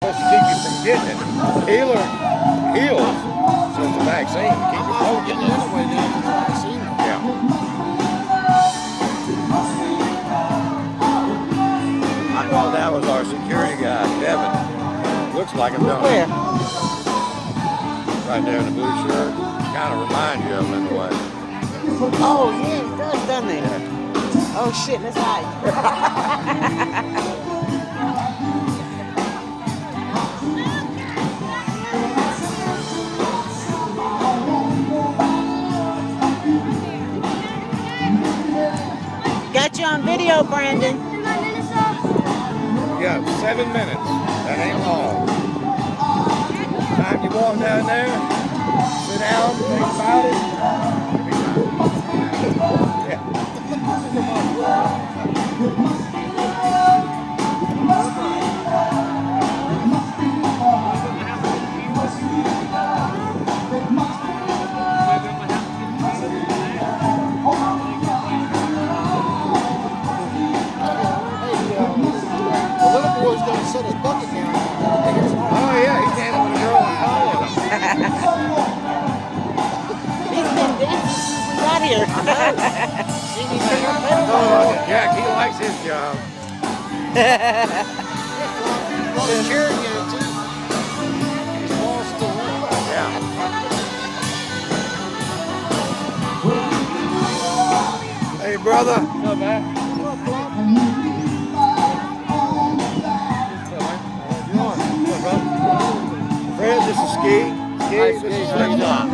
supposed to keep you from getting it. Healer heals, so it's a vaccine to keep I'm you not from getting getting it it. anyway now for the vaccine. Yeah. I thought that was our security guy, Devin. Looks like him, don't he? Where? Right there in the blue shirt. Kind of reminds you of him in a way. Oh, yeah, it does, doesn't it? Oh, shit, let's hide. Got you on video, Brandon. Yeah, 7 minutes. That ain't long. Time you walk down there, sit down, think about it. Yeah. The little boy's going to set his bucket down. Oh yeah, he's dancing with a girl and following him. He's been dancing since we got here. Oh, Jack, he likes his job. Volunteering here too. His ball's still running. Yeah. Hey, brother. What's up, man? Fred, this is Ski. Ski, this is Flip Flop.